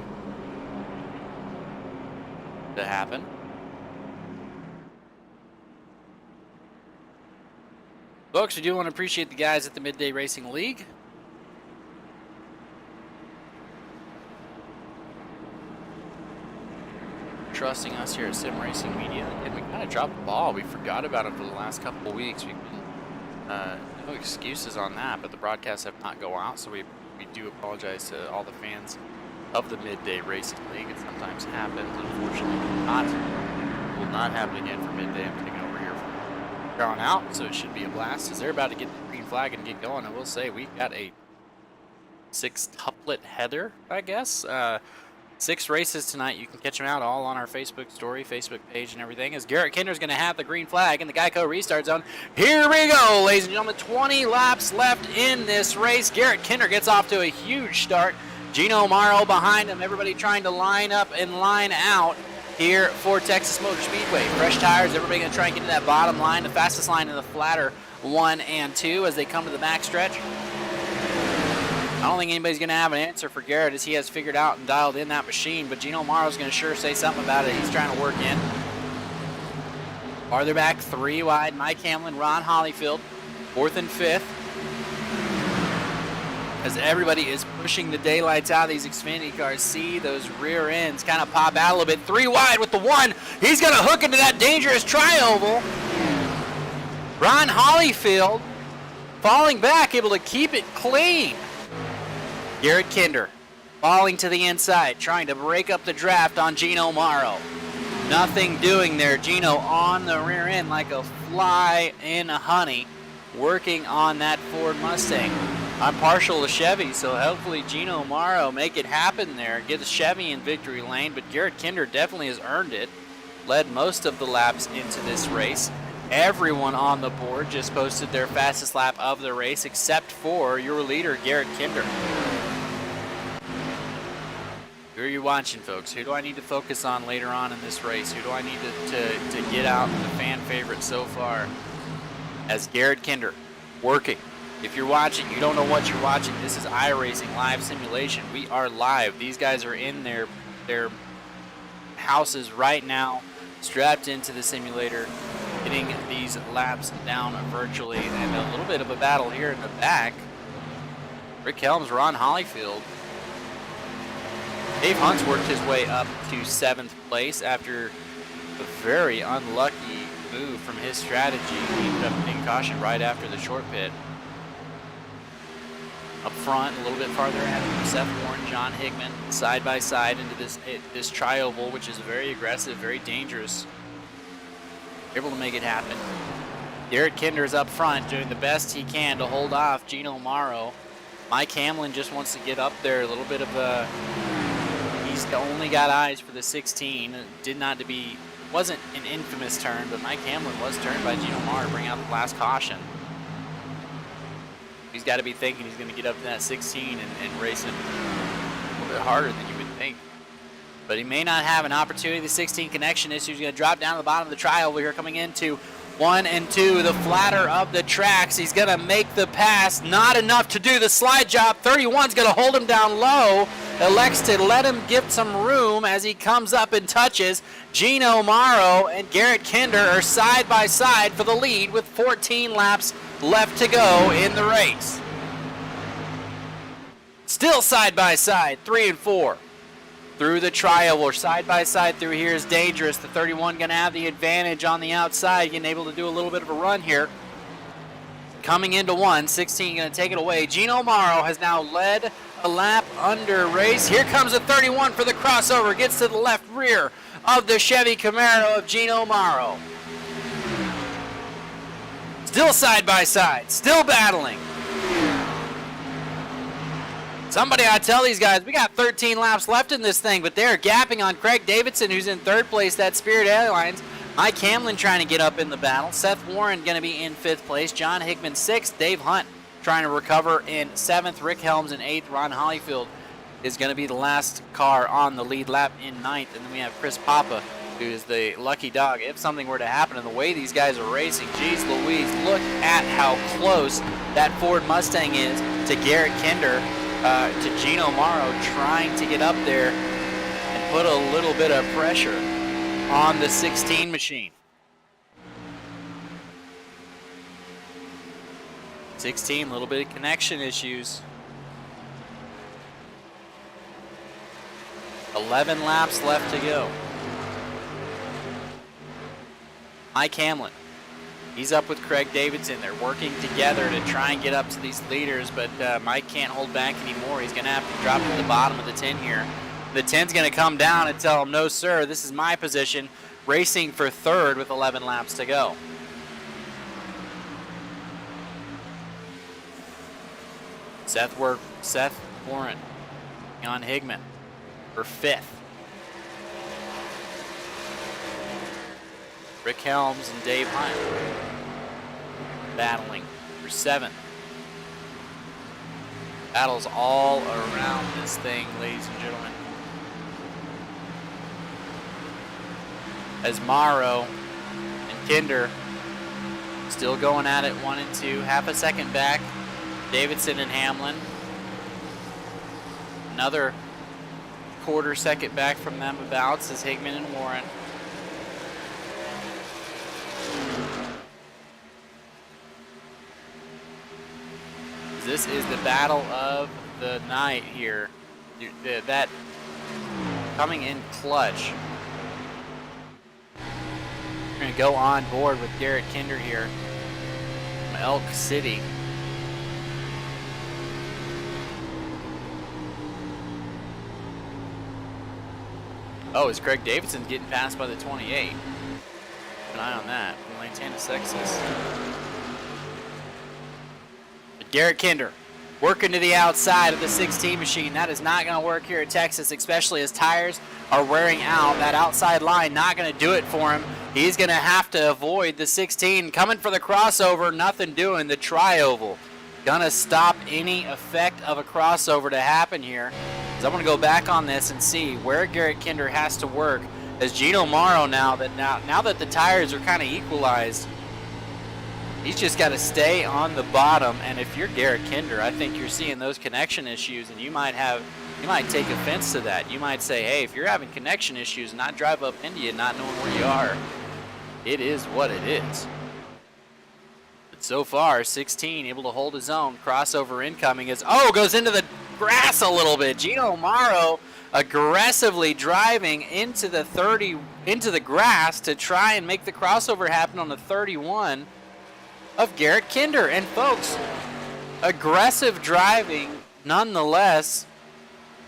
to happen. Folks, we do want to appreciate the guys at the Midday Racing League. Trusting us here at Sim Racing Media. And we kind of dropped the ball. We forgot about it for the last couple of weeks. We've been no excuses on that, but the broadcasts have not go out, so we do apologize to all the fans of the Midday Racing League. It sometimes happens. Unfortunately, will not happen again for Midday. I'm taking over here from here on out, so it should be a blast as they're about to get the green flag and get going. I will say we've got a 6-tuplet header, I guess. 6 races tonight. You can catch them out all on our Facebook story, Facebook page, and everything. As Garrett Kinder's going to have the green flag in the Geico restart zone. Here we go, ladies and gentlemen. 20 laps left in this race. Garrett Kinder gets off to a huge start. Gino Morrow behind him. Everybody trying to line up and line out here for Texas Motor Speedway. Fresh tires. Everybody going to try and get to that bottom line, the fastest line in the flatter 1 and 2 as they come to the back stretch. I don't think anybody's going to have an answer for Garrett as he has figured out and dialed in that machine, but Gino Morrow's going to sure say something about it. He's trying to work in. Farther back, 3 wide, Mike Hamlin, Ron Hollyfield, 4th and 5th. As everybody is pushing the daylights out of these Xfinity cars. See those rear ends kind of pop out a little bit. 3 wide with the 1. He's going to hook into that dangerous tri-oval. Ron Hollyfield falling back, able to keep it clean. Garrett Kinder falling to the inside, trying to break up the draft on Gino Morrow. Nothing doing there. Gino on the rear end like a fly in honey, working on that Ford Mustang. I'm partial to Chevy, so hopefully Gino Morrow make it happen there. Get a Chevy in victory lane, but Garrett Kinder definitely has earned it. Led most of the laps into this race. Everyone on the board just posted their fastest lap of the race, except for your leader, Garrett Kinder. Who are you watching, folks? Who do I need to focus on later on in this race? Who do I need to get out the fan favorite so far? As Garrett Kinder working. If you're watching, you don't know what you're watching. This is iRacing live simulation. We are live. These guys are in their houses right now, strapped into the simulator, getting these laps down virtually. And a little bit of a battle here in the back. Rick Helms, Ron Hollyfield. Dave Hunt's worked his way up to 7th place after a very unlucky move from his strategy. He ended up being cautioned right after the short pit. Up front, a little bit farther ahead, Seth Warren, John Higman, side by side into this tri-oval, which is very aggressive, very dangerous. Able to make it happen. Garrett Kinder's up front, doing the best he can to hold off Gino Morrow. Mike Hamlin just wants to get up there, a little bit of a... He's only got eyes for the 16. Wasn't an infamous turn, but Mike Hamlin was turned by Gino Morrow to bring out the last caution. He's got to be thinking he's going to get up to that 16 and race him a little bit harder than you would think. But he may not have an opportunity. The 16 connection issue is going to drop down to the bottom of the tri-oval here, coming into 1 and 2, the flatter of the tracks. He's going to make the pass. Not enough to do the slide job. 31's going to hold him down low. Elects to let him give some room as he comes up and touches. Gino Morrow and Garrett Kinder are side by side for the lead with 14 laps left to go in the race. Still side by side, 3 and 4. through the trioval, side by side through here is dangerous. The 31 going to have the advantage on the outside, getting able to do a little bit of a run here. Coming into 1, 16 going to take it away. Gino Morrow has now led a lap under race. Here comes a 31 for the crossover, gets to the left rear of the Chevy Camaro of Gino Morrow. Still side by side, still battling. Somebody ought to tell these guys, we got 13 laps left in this thing, but they're gapping on Craig Davidson, who's in third place, that Spirit Airlines. Mike Hamlin trying to get up in the battle. Seth Warren going to be in 5th place. John Hickman 6th. Dave Hunt trying to recover in 7th. Rick Helms in 8th. Ron Hollyfield is going to be the last car on the lead lap in 9th. And then we have Chris Papa, who is the lucky dog. If something were to happen in the way these guys are racing, geez Louise, look at how close that Ford Mustang is to Garrett Kinder. To Gino Morrow, trying to get up there and put a little bit of pressure on the 16 machine. 16, a little bit of connection issues. 11 laps left to go. Mike Hamlin. He's up with Craig Davidson. They're working together to try and get up to these leaders, but Mike can't hold back anymore. He's going to have to drop to the bottom of the 10 here. The 10's going to come down and tell him, no, sir, this is my position, racing for 3rd with 11 laps to go. Seth Warren on Higman for 5th. Rick Helms and Dave Hunt battling for 7th. Battles all around this thing, ladies and gentlemen. As Morrow and Kinder still going at it, 1 and 2, half a second back. Davidson and Hamlin. Another quarter second back from them about is Higman and Warren. This is the battle of the night here. That coming in clutch. We're going to go on board with Garrett Kinder here from Elk City. Oh, is Craig Davidson getting passed by the 28? Keep an eye on that from Lantana, Texas. Garrett Kinder working to the outside of the 16 machine. That is not going to work here at Texas, especially as tires are wearing out. That outside line not going to do it for him. He's going to have to avoid the 16. Coming for the crossover, nothing doing. The tri-oval going to stop any effect of a crossover to happen here. So I'm going to go back on this and see where Garrett Kinder has to work. As Gino Morrow now that the tires are kind of equalized, he's just got to stay on the bottom, and if you're Garrett Kinder, I think you're seeing those connection issues, and you might take offense to that. You might say, hey, if you're having connection issues and not drive up into you not knowing where you are, it is what it is. But so far, 16 able to hold his own. Crossover incoming as, goes into the grass a little bit. Gino Morrow aggressively driving into the grass to try and make the crossover happen on the 31. Of Garrett Kinder. And folks, aggressive driving nonetheless,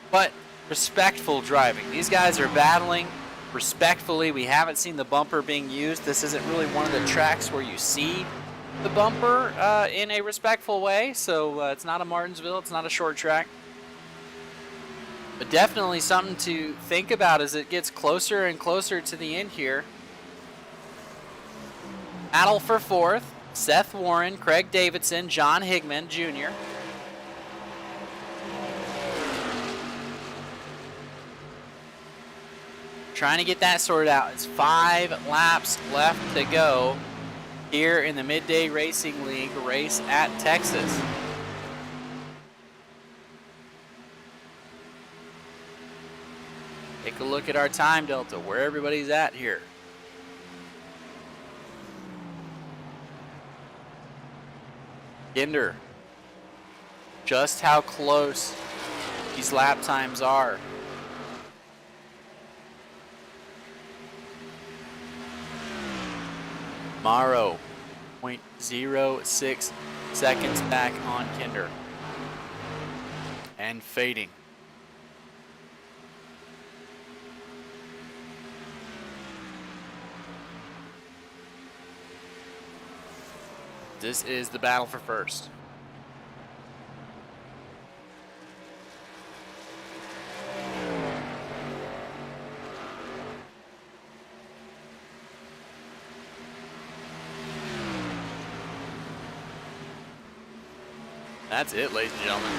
but respectful driving. These guys are battling respectfully. We haven't seen the bumper being used. This isn't really one of the tracks where you see the bumper in a respectful way, so it's not a Martinsville, it's not a short track. But definitely something to think about as it gets closer and closer to the end here. Battle for 4th. Seth Warren, Craig Davidson, John Higman Jr. Trying to get that sorted out. It's 5 laps left to go here in the Midday Racing League race at Texas. Take a look at our time delta, where everybody's at here. Kinder, just how close these lap times are. Morrow, 0.06 seconds back on Kinder. And fading. This is the battle for first. That's it, ladies and gentlemen.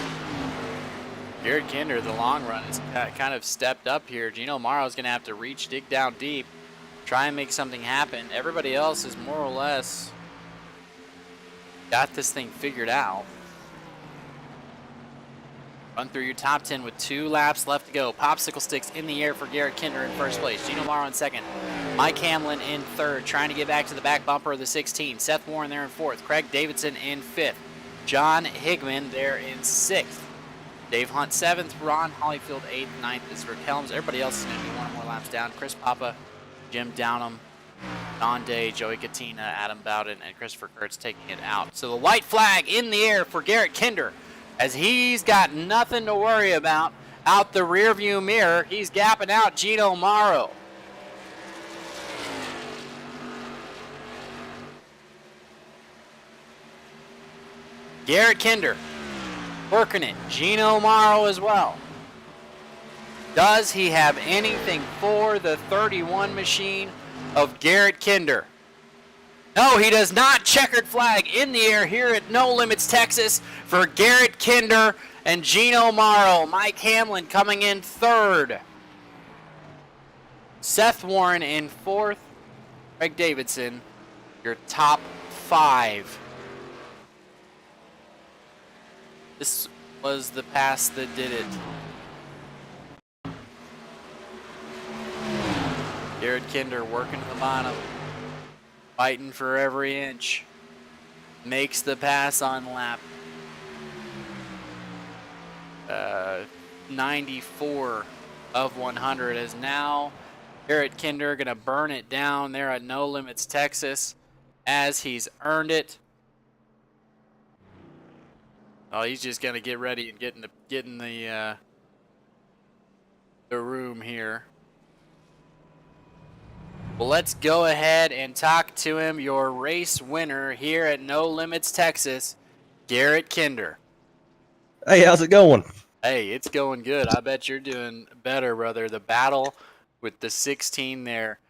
Garrett Kinder, the long run, has kind of stepped up here. Gino Morrow's going to have to reach, dig down deep, try and make something happen. Everybody else is more or less got this thing figured out. Run through your top 10 with 2 laps left to go. Popsicle sticks in the air for Garrett Kinder in first place. Gino Morrow in second. Mike Hamlin in third, trying to get back to the back bumper of the 16. Seth Warren there in fourth. Craig Davidson in fifth. John Higman there in sixth. Dave Hunt seventh. Ron Hollyfield eighth. Ninth is Rick Helms. Everybody else is going to be 1 or more laps down. Chris Papa, Jim Downham, Don Day, Joey Katina, Adam Bowden, and Christopher Kurtz taking it out. So the white flag in the air for Garrett Kinder, as he's got nothing to worry about out the rearview mirror. He's gapping out Gino Morrow. Garrett Kinder working it. Gino Morrow as well. Does he have anything for the 31 machine of Garrett Kinder? No, he does not. Checkered flag in the air here at No Limits, Texas for Garrett Kinder and Gino Morrow. Mike Hamlin coming in third. Seth Warren in fourth. Craig Davidson, your top 5. This was the pass that did it. Garrett Kinder working to the bottom, fighting for every inch. Makes the pass on lap 94 of 100. Is now Garrett Kinder going to burn it down there at No Limits, Texas, as he's earned it. Oh, he's just going to get ready and get in the room here. Well, let's go ahead and talk to him, your race winner here at No Limits, Texas, Garrett Kinder. Hey, how's it going? Hey, it's going good. I bet you're doing better, brother. The battle with the 16 there.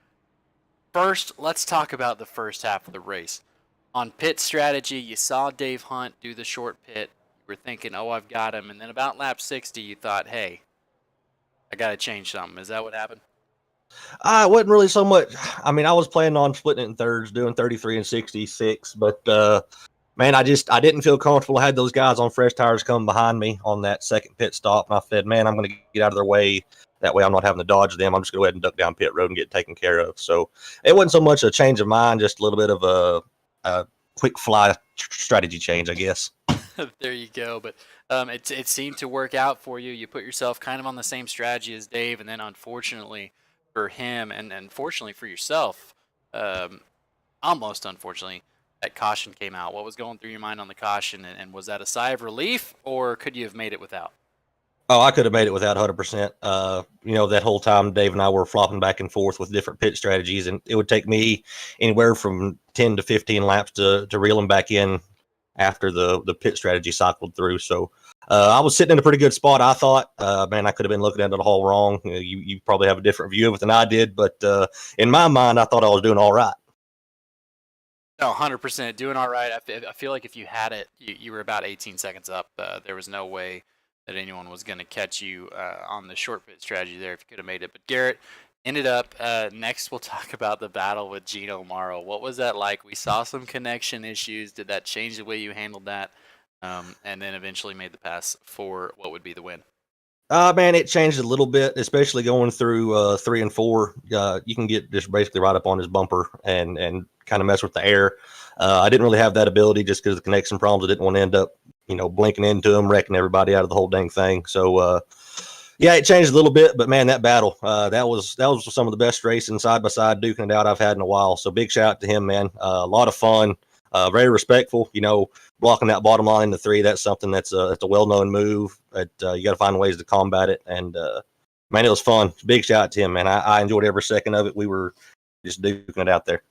First, let's talk about the first half of the race. On pit strategy, you saw Dave Hunt do the short pit. You were thinking, oh, I've got him. And then about lap 60, you thought, hey, I got to change something. Is that what happened? It wasn't really so much. I mean, I was planning on splitting it in thirds, doing 33 and 66, but man, I didn't feel comfortable. I had those guys on fresh tires coming behind me on that second pit stop, and I said, man, I'm going to get out of their way. That way I'm not having to dodge them. I'm just going to go ahead and duck down pit road and get taken care of. So it wasn't so much a change of mind, just a little bit of a quick fly strategy change, I guess. There you go. But it seemed to work out for you. You put yourself kind of on the same strategy as Dave, and then unfortunately for him, and fortunately for yourself, almost unfortunately, that caution came out. What was going through your mind on the caution, and was that a sigh of relief, or could you have made it without? Oh, I could have made it without 100%. That whole time Dave and I were flopping back and forth with different pit strategies, and it would take me anywhere from 10 to 15 laps to reel him back in after the pit strategy cycled through. So I was sitting in a pretty good spot, I thought. Man, I could have been looking at it all wrong. You probably have a different view of it than I did, but in my mind, I thought I was doing all right. No, 100% doing all right. I feel like if you had it, you were about 18 seconds up. There was no way that anyone was going to catch you on the short pit strategy there if you could have made it. But Garrett ended up, next we'll talk about the battle with Gino Morrow. What was that like? We saw some connection issues. Did that change the way you handled that? And then eventually made the pass for what would be the win. Man, it changed a little bit, especially going through 3 and 4. You can get just basically right up on his bumper and kind of mess with the air. I didn't really have that ability just because of the connection problems. I didn't want to end up, blinking into him, wrecking everybody out of the whole dang thing. So Yeah, it changed a little bit, but man, that battle, that was some of the best racing side by side duking it out I've had in a while. So big shout out to him, man. A lot of fun, very respectful. You know, blocking that bottom line into 3, that's something that's a well known move. But you got to find ways to combat it. And man, it was fun. Big shout out to him, man. I enjoyed every second of it. We were just duking it out there.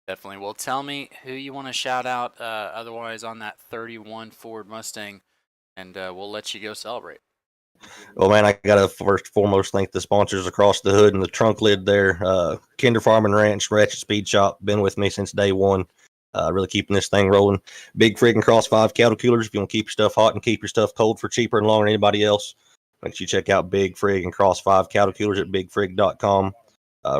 Definitely. Well, tell me who you want to shout out otherwise on that 31 Ford Mustang, and we'll let you go celebrate. Well, man, I got to first foremost thank the sponsors across the hood and the trunk lid there. Kinder Farm and Ranch, Ratchet Speed Shop, been with me since day one. Really keeping this thing rolling. Big Frig and Cross 5 cattle coolers. If you want to keep your stuff hot and keep your stuff cold for cheaper and longer than anybody else, make sure you check out Big Frig and Cross 5 cattle coolers at bigfrig.com.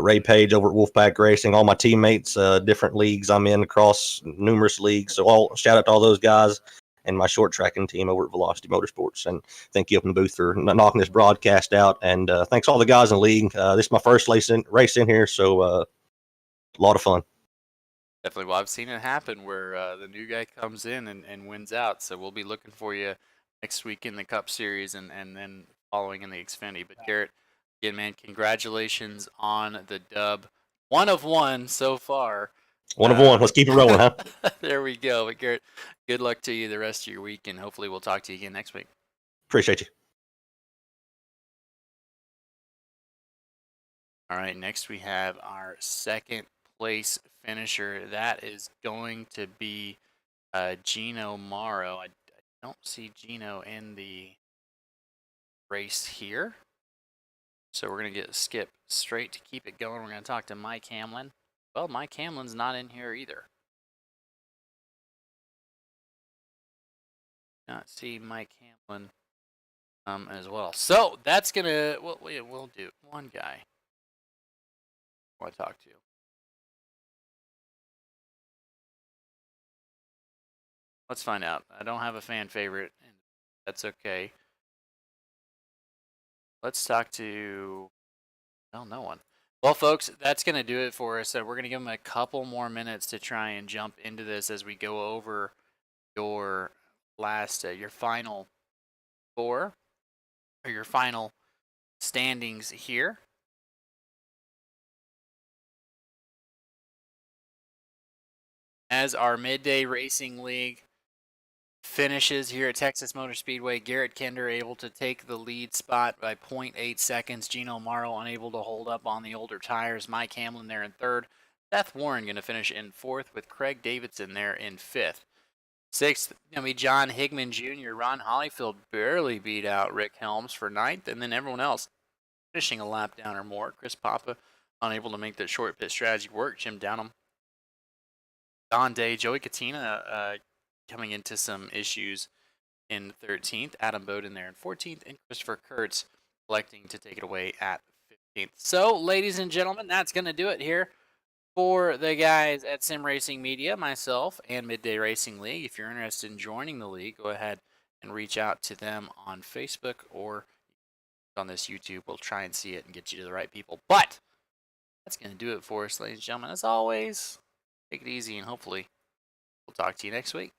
Ray Page over at Wolfpack Racing. All my teammates, different leagues I'm in across numerous leagues. So all shout out to all those guys and my short tracking team over at Velocity Motorsports. And thank you up in the booth for knocking this broadcast out. And thanks all the guys in the league. This is my first race in here, so a lot of fun. Definitely. Well, I've seen it happen where the new guy comes in and wins out. So we'll be looking for you next week in the Cup Series and then following in the Xfinity. But Garrett, again, man, congratulations on the dub. 1 of 1 so far. 1 of 1. Let's keep it rolling, huh? There we go. But Garrett, good luck to you the rest of your week, and hopefully we'll talk to you again next week. Appreciate you. All right, next we have our second place finisher. That is going to be Gino Morrow. I don't see Gino in the race here. So we're going to skip straight to keep it going. We're going to talk to Mike Hamlin. Well, Mike Hamlin's not in here either. Not see Mike Hamlin as well. So that's going to, we'll do one guy I want to talk to. Let's find out. I don't have a fan favorite, and that's okay. Let's talk to, well, no one. Well, folks, that's going to do it for us. We're going to give them a couple more minutes to try and jump into this as we go over your last, your final 4, or your final standings here. As our Midday Racing League finishes here at Texas Motor Speedway, Garrett Kinder able to take the lead spot by 0.8 seconds. Gino Morrow unable to hold up on the older tires. Mike Hamlin there in 3rd. Seth Warren going to finish in 4th with Craig Davidson there in 5th. 6th, going to be John Higman Jr. Ron Hollyfield barely beat out Rick Helms for 9th, and then everyone else finishing a lap down or more. Chris Papa unable to make the short pit strategy work. Jim Downham, Don Day, Joey Katina coming into some issues in 13th. Adam Bowden there in 14th. And Christopher Kurtz electing to take it away at 15th. So, ladies and gentlemen, that's going to do it here for the guys at Sim Racing Media, myself, and Midday Racing League. If you're interested in joining the league, go ahead and reach out to them on Facebook or on this YouTube. We'll try and see it and get you to the right people. But that's going to do it for us, ladies and gentlemen. As always, take it easy, and hopefully we'll talk to you next week.